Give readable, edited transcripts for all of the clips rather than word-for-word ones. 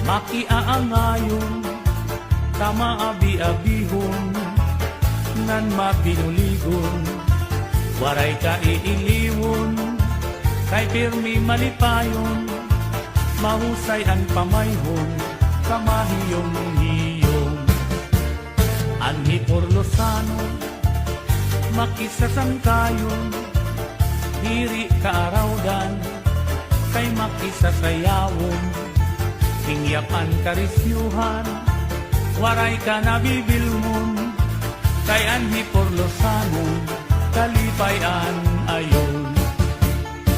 makiaangayon, tama abi-abihon, nan mapinuligon, waray ka iiliwon, kay pirmi malipayon, mahusay ang pamayhon, kamahiyong-hiyong. Anhi Porlosano, makisasangkayon, diri kaarawdan, kay makisasayawon, hingyapan karisyuhan, waray ka nabibilmon, kay Anhi Porlosano, kalipayan ayon.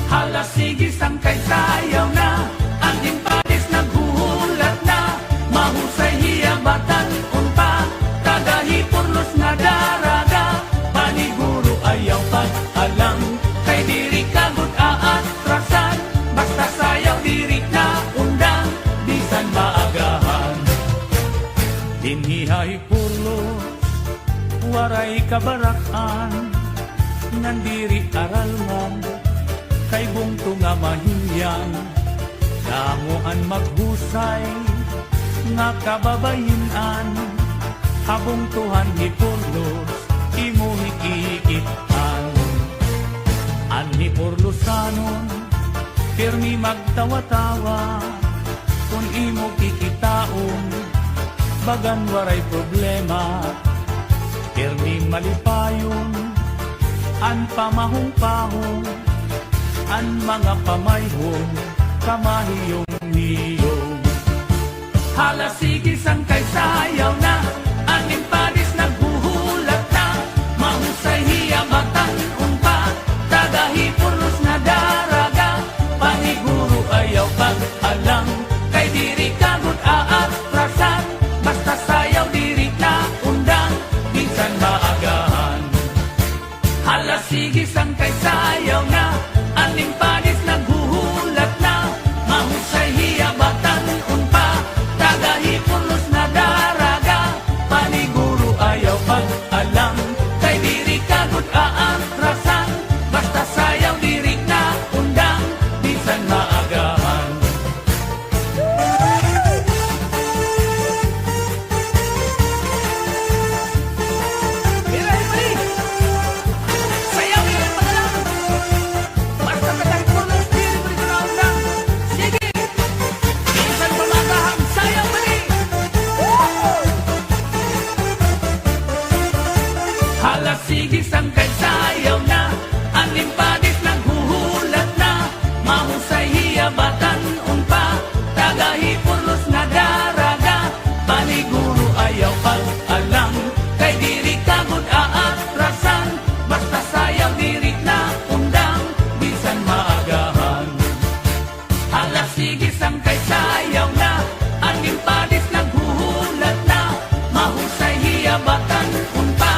Hala sige sangkay sayaw na, ang impadis naghuhulat na, mahusay hiyabatan unpa, tagahi Porlos nga daraga, paniguro ayaw pag-alang, kay diri kagod aatrasan, basta sayaw diri na undang, bisan maagahan. Dinhihay Porlos, waray kabarakan, nandiri aralman, kay bungto nga mahiyang, damuan maghusay, nga kababayinan, habong tuhan ni Porlos, imo hikikitan. Anhi Porlosanon, pirmi magtawa-tawa, kung imo kikitaon, bagan waray problema, pirmi malipayon, an pamahong-pahong, an mga pamayhong, kamahiyong-hiyong. Hala sige sangkay sayaw na, ang impadis naghuhulat na, mahusay hiyabatan unpa, tagahi Porlos na daraga, paniguro ayaw pag-alang, kay diri kagod aatrasan, basta sayaw diri na undang, minsan maagahan. Hala sige sangkay sayaw na, ang impadis naghuhulat na, mahusay hiyabatan unpa, tagahi Porlos na daraga, paniguro ayaw pag-alang, kay diri kagod aatrasan, basta sayaw diri na undang, bisan maagahan. Sayaw diri pag-alang, basta tagahi Porlos diri na undang, sige, bisan maagahan, sayaw mali. Hala sige sangkay sayaw na, ang impadis naghuhulat na, mahusay hiyabatan unpa, tagahi Porlos na daraga, paniguro ayaw pag-alang, kay diri kagod aatrasan, basta sayaw diri na undang, bisan maagahan. Hala sige sangkay sayaw na, ang impadis naghuhulat na, mahusay hiyabatan unpa,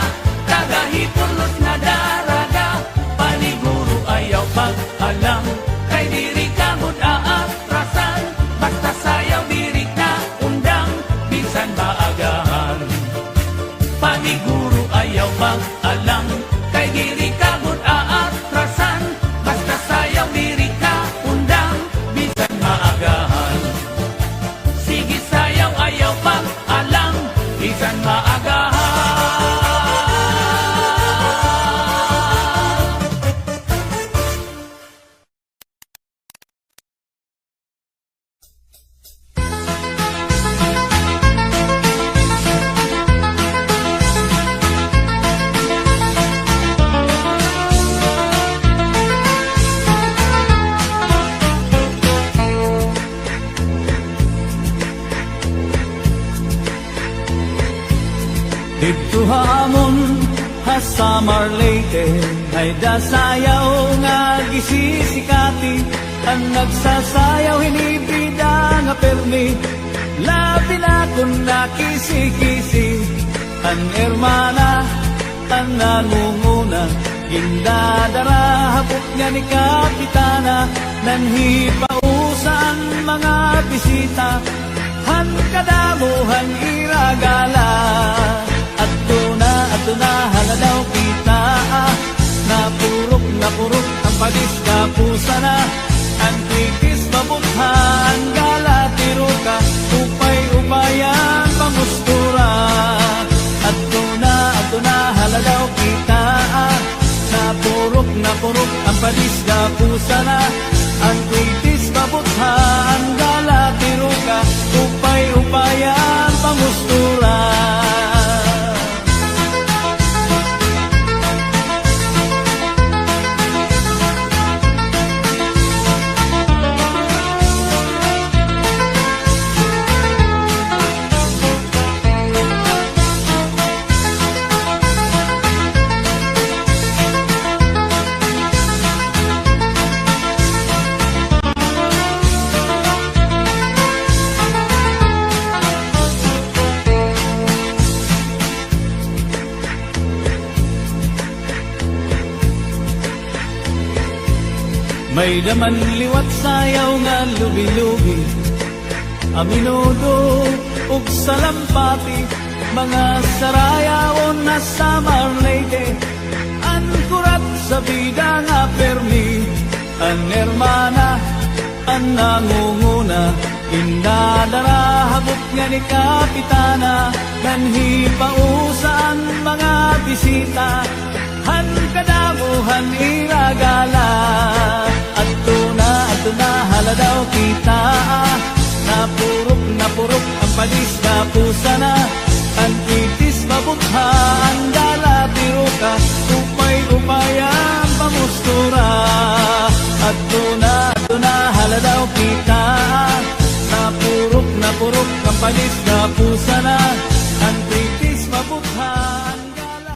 tagahi Porlos na daraga, paniguro ayaw pag-alang, kay diri kagod aatrasan, basta sayaw diri na undang, bisan maagahan. Paniguro ayaw pag-alang, kay diri kagod aatrasan, basta sayaw diri na undang, bisan maagahan. Sige sayaw ayaw pag-alang, bisan maagahan. Dito hamon ha sa Marleyte, ay dasayaw nga gisisikati, ang nagsasayaw hinibida nga permi, labi na kung nakisi-kisi, ang hermana, ang nangunguna, gindadara hapot nga ni Kapitana, nanhipausan mga bisita, han kadamuhan iragala. Ato na haladaw kita, napurok ang pagis kapusa na, ang tikis mabutha, ang gala tiruka, padisga pusa na ang kritis mabuthaan gala tiro ka upay-upayan pamustura. May daman liwat sayaw nga lubi-lubi, aminudo ug salampati, mga sarayawon na summer lady, ankurat sa bida nga permi, an hermana, an nangunguna, indadara habot nga ni kapitana, nanhi pausan mga bisita, han kadamuhan iragala. At na haladaw kita, napurok ang padisga pusa na, ang kritis mabuthaan gala tiro ka, upay-upayan pamustura. At na haladaw kita, napurok ang padisga pusa na, ang kritis mabuthaan gala.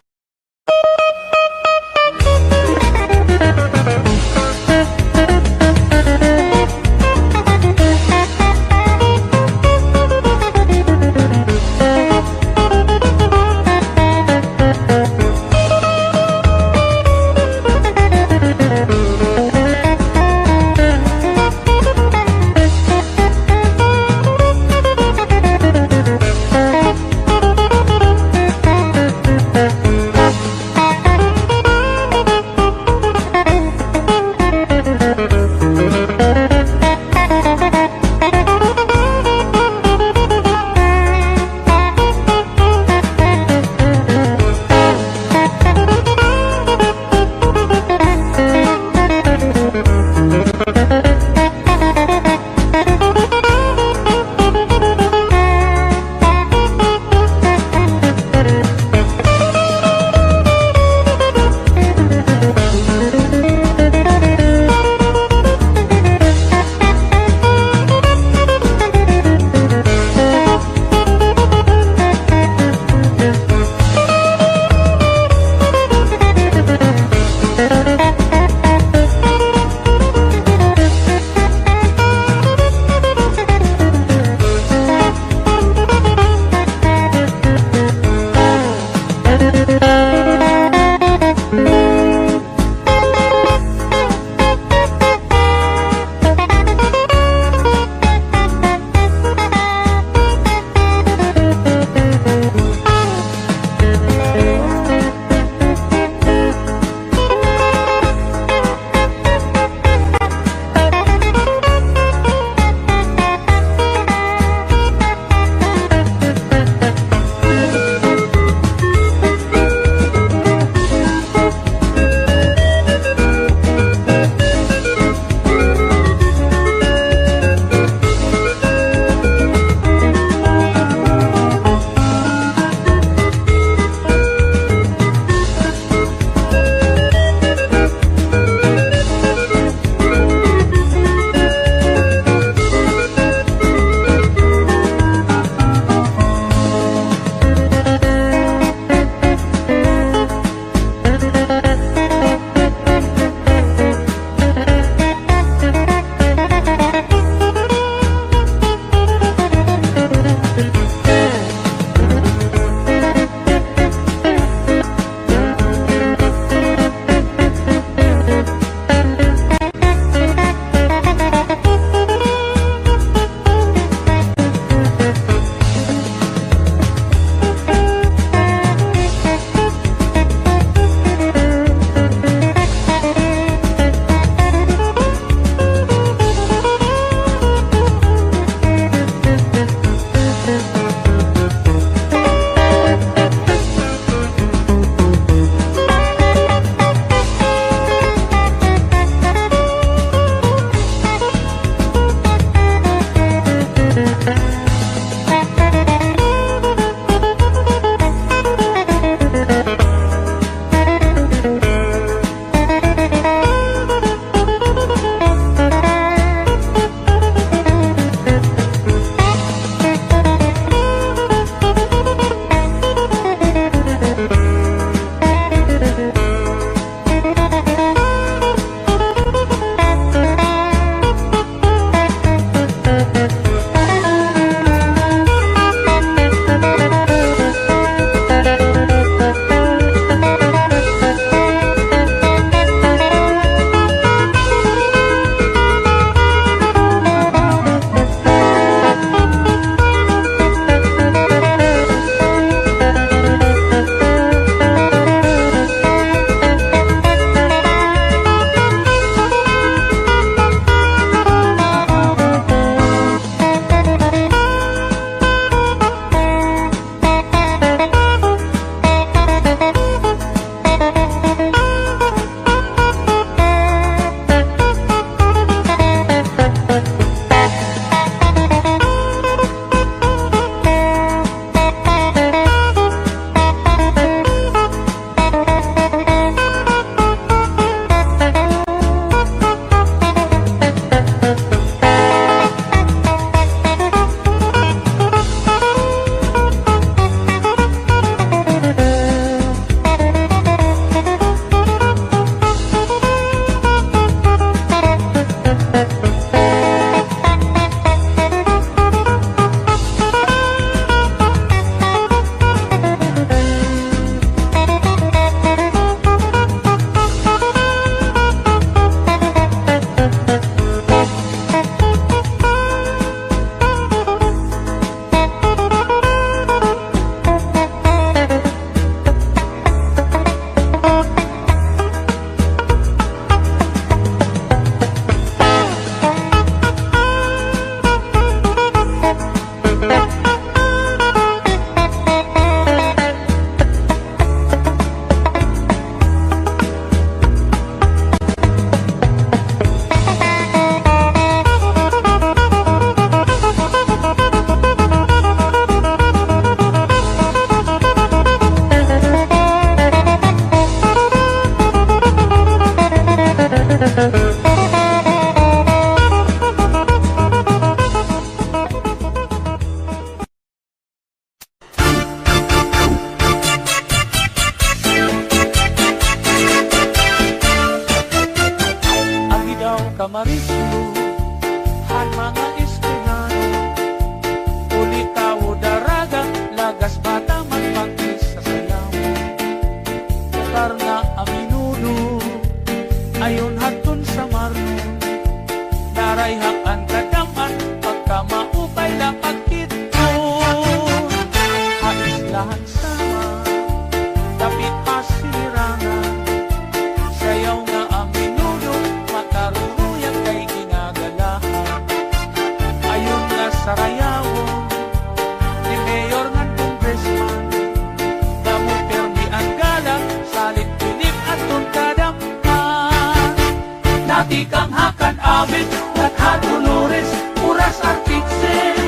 Dati kang hakan abit, Katha Dolores, Puras Artitse.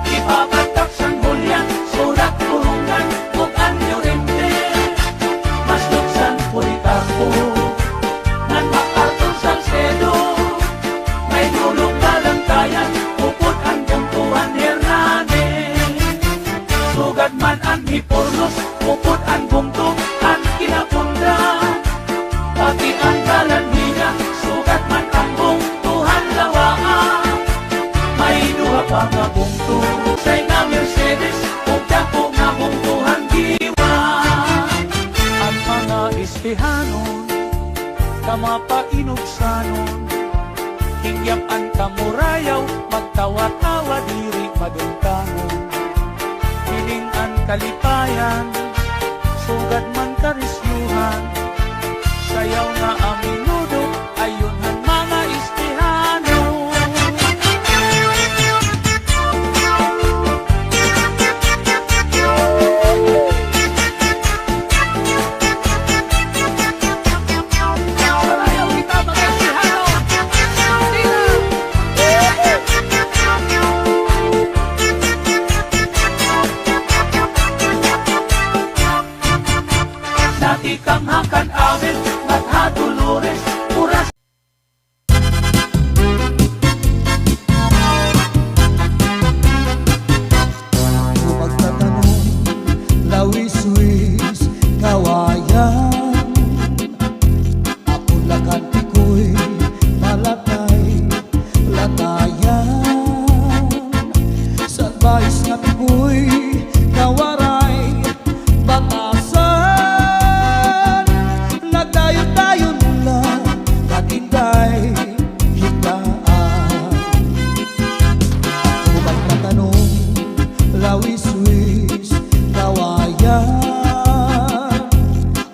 Ipapatak sang hulyan, surat kurungan, ug anyo rente. Mas luksan Policarpo, nan MacArthur Salcedo. May dulong balantayan, upod ang Bungtuhan Hernandez. Sugad man ang Hipornos, upod ang Bungtong ang Kinapunda. Pati ang Galanhina, sugat man ang Bungtuhan Lawaan. May duha pa nga bungtong, say nga Mercedes, ug dako nga Bungtuhan Giwa. Ang mga Estehanon, kamapainugsanon, hingyap ang kamurayaw, magtawa-tawa diri madungkanon. Hiling ang kalipayan, sugad man karisyuhan, sayaw nga ang minudo, ayon ang mga Estehano. Sayaw kita mga Estehano. Dati kang hakan awit, Katha Dolores, Puras. Kung magtatanong, lawis-wis, kawayan, ako lakanti ko'y malatay, latayan. Sa advice nga ko'y kawaray, batasan. Nagdayon-dayon lang, katinday, higdaan. Ako magtatanong, lawis-wis, kawayan,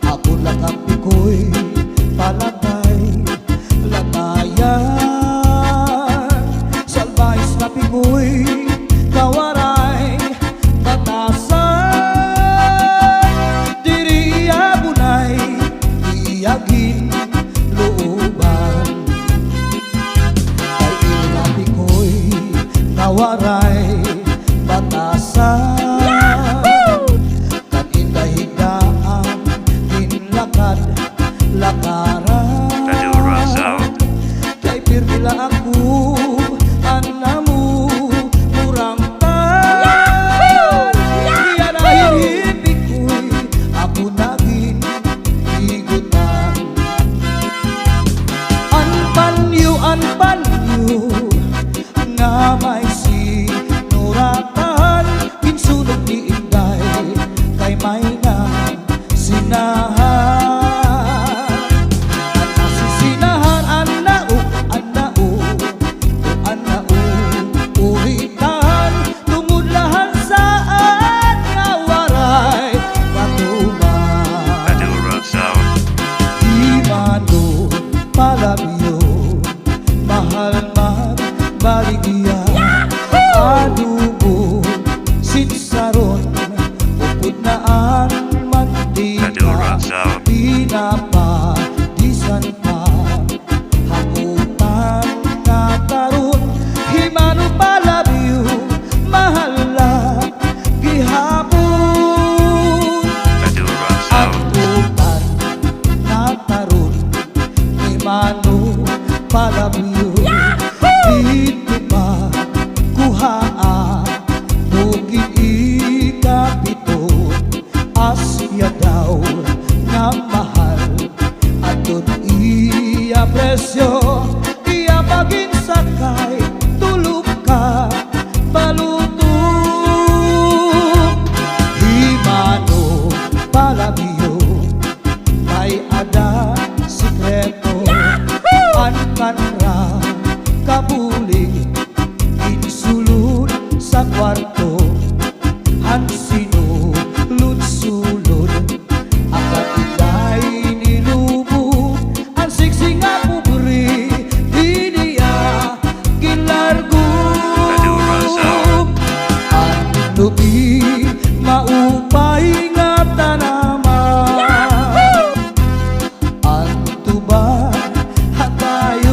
ako lakampi ko'y palatay, latayan. Salbais na piko'y kawaray, batasan. Diri abunay, iyagin looban. Kay ilapi ko'y kawaray, batasan. Kan indahigdaan, hinlakad, lakaran. Madura Sound. Kay pirmila ako, anamu, murang tan. Iyan ay hindi ko'y ako naging higutan. Anpanyo, nga may sinuratan. Kinsunog ni Inday, kay may na sinahan. At nasisinahan, anao, uritan. Tumudlahan saan nga waray patuman. Madura Sound. Imano palabyo, mahal magbaligya. Adubo, sinsaron, upod na ang mantika. Madura Sound. Pinapadisan pa, hakutan nga karon. Himano palabyo, mahal lang gihapon. Madura Sound. Hakutan nga karon, himano palabyo. Dito pa kuhaa, bukid ikapito. Asya daw nga mahal, aton iya presyo. Iya maging sakay, tulog ka, balutong. Himano palabyo, may ada sikreto. Ankanra kabuli, insulod sa kwarto. Hansino sulod, akat itay nilubo. Ang siksi nga pubri, di niya gilargo. Madura Sound. Ang lubi, maupay nga tanaman. Ang tuba, hatayo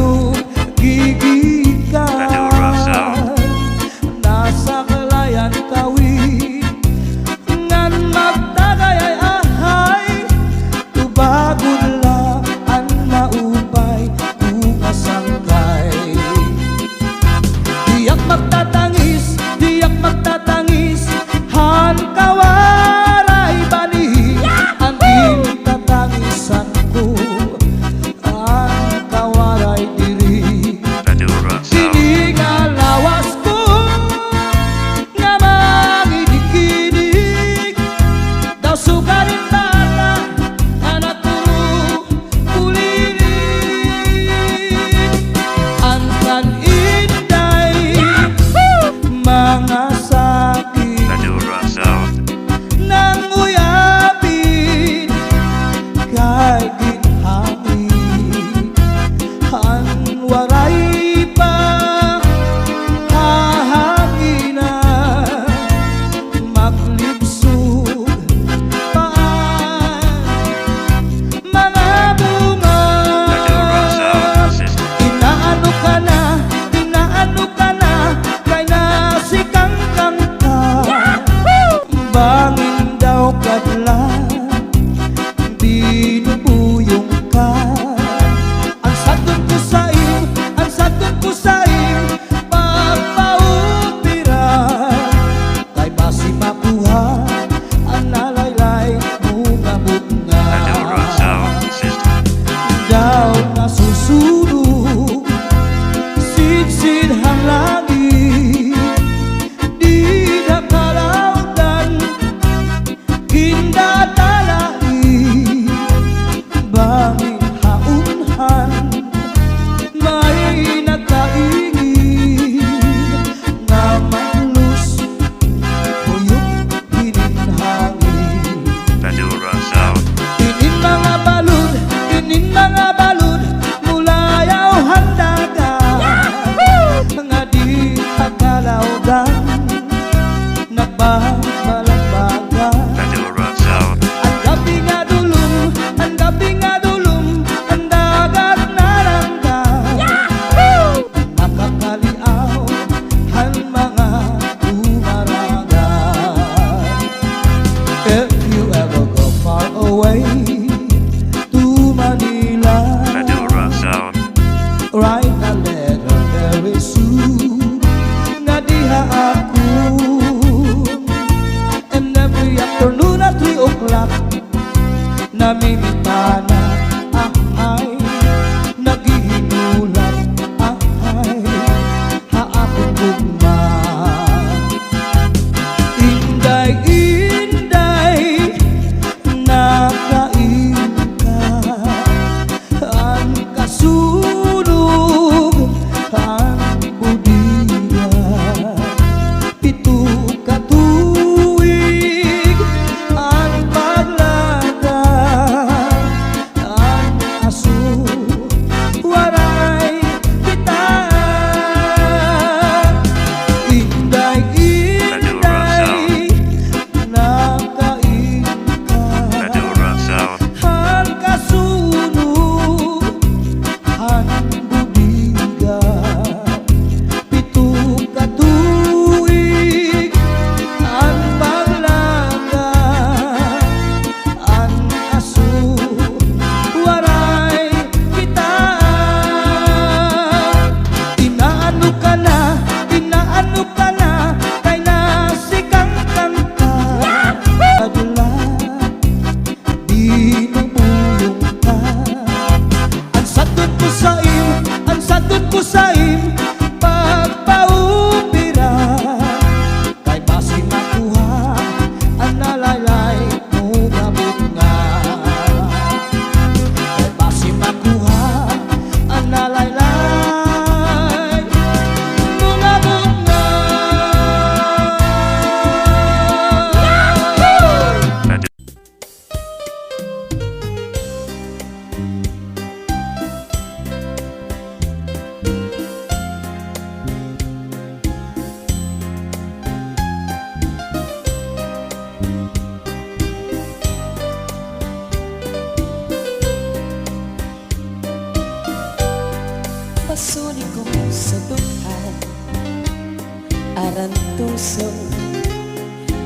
Tarantuso,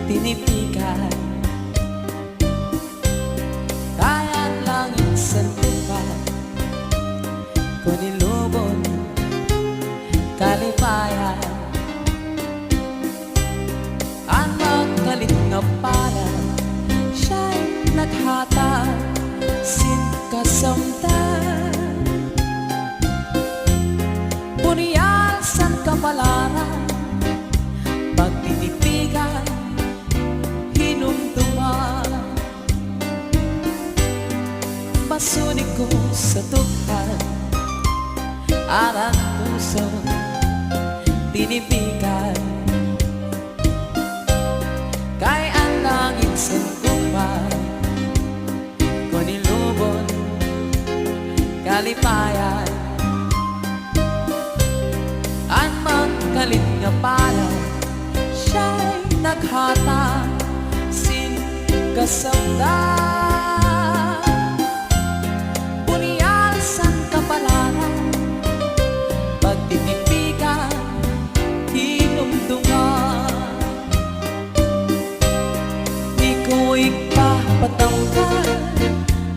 tinipikan kaya langit sa lupa, kunilubon, kalipayan. Ang magkalit nga para siya'y naghata sin kasamtan. Buniyal san kapalaran, pagtitipigan, hinumduman. Masunik ko sa tukhan, aran puso, tinipigan. Kay ang langit sa lupa, kunilubon, kalipayan. Ang magkalit nga pala siya'y naghata sin kasamdan. Buniyal san kapalaran, pagtitipigan, hinumdungan. Di ko ipapatanggal,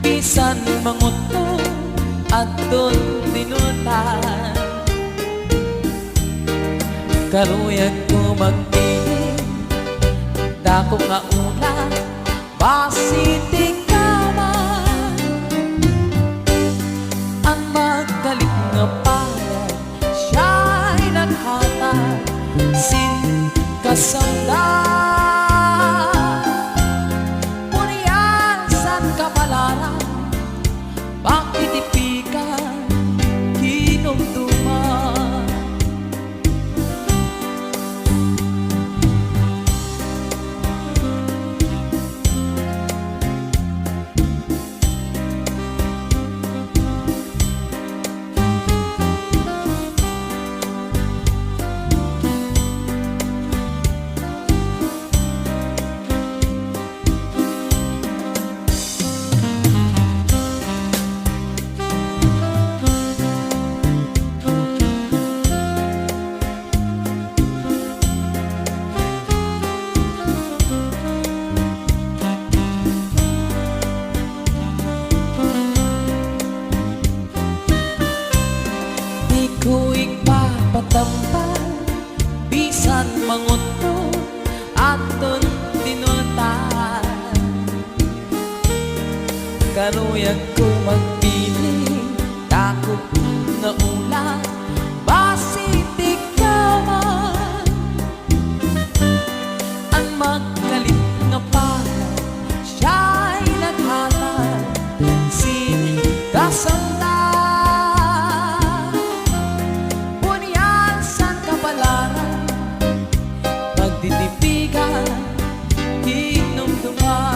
bisan manguto at doon dinutan. Karuyag ko magpili, dako nga una, basitik naman. Ang magalit nga pala siya'y naghata sin kasamdan. Buniyal san kapalaran, pagtitipikan, hinumduman. Ko ipapatampal, bisan manguto aton tinutan. Karuyag ko magpili, dako nga ulan, basitik naman. Ang magkalit nga pala siya'y naghatag sin kasamdan. Pagtitipigan, hinumduman.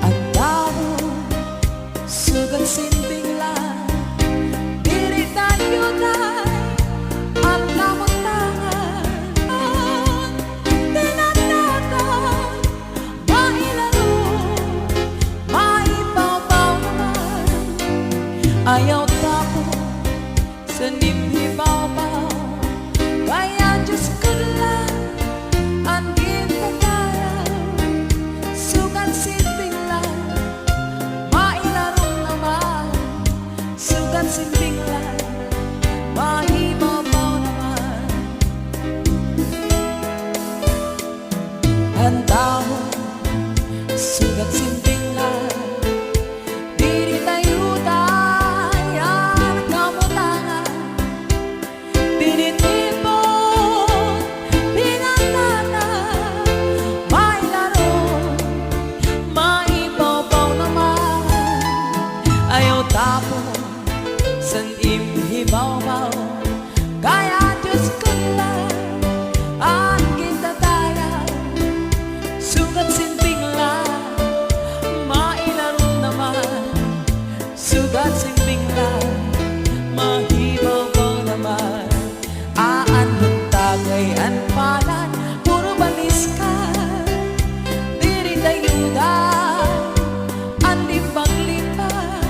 Ang tao, sugat sintinglan, diri tayo tay, ang lamutangan. Tinatatan, mailaro, maibabaw naman. Ayaw tapo sa nimhibabaw, kaya Diyos ko lang ang gintataraw. Sugat sinting lang, mailaro naman. Sugat sinting lang, mahibabaw naman. Ang tao, sugat sinting lang, diri tayo tapo san imhibaw-baw, kaya Diyos ko lang ang gintataraw. Sugat sinting lang, mailaro naman. Sugat sinting lang, mahibaw-baw naman. Aanong tagay ang palan, puro balis ka, diri tayuda, ang limbang-limbang.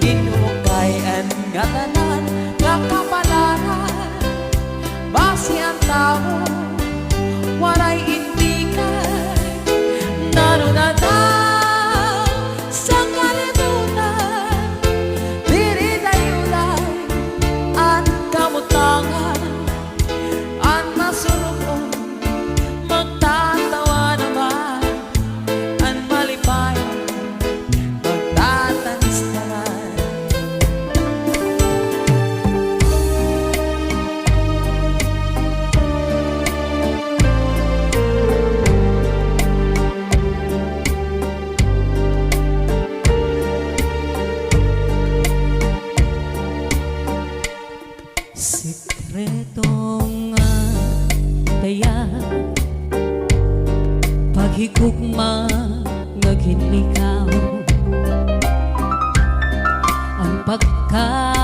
Inukay ang ngatanan, kakapala sikretong daya paghigugma nga ginlikaw ang pagka